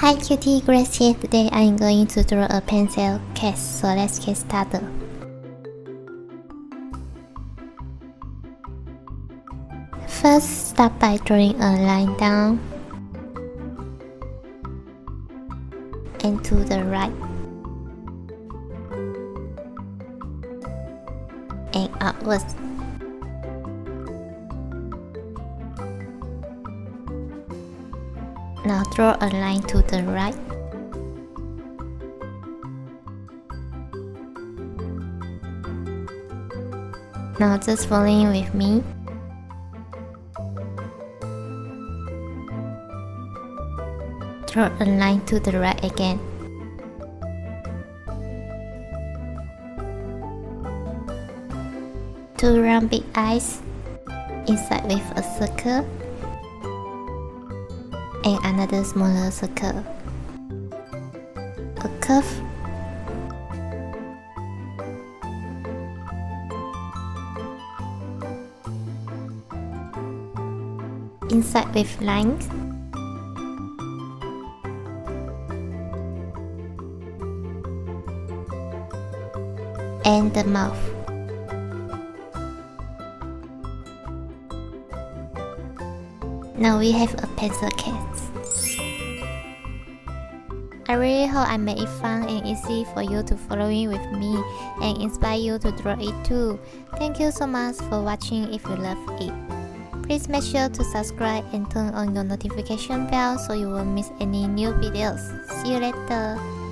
Hi cutie, Grace here. Today I'm going to draw a pencil case, so let's get started. First, start by drawing a line down and to the right and upwards. Now draw a line to the right. Now just following with me. Draw a line to the right again. Two round big eyes inside with a circle and another smaller circle. A curve. Inside with lines. And the mouth. Now we have a pencil case. I really hope I made it fun and easy for you to follow in with me and inspire you to draw it too. Thank you so much for watching. If you love it, please make sure to subscribe and turn on your notification bell so you won't miss any new videos. See you later.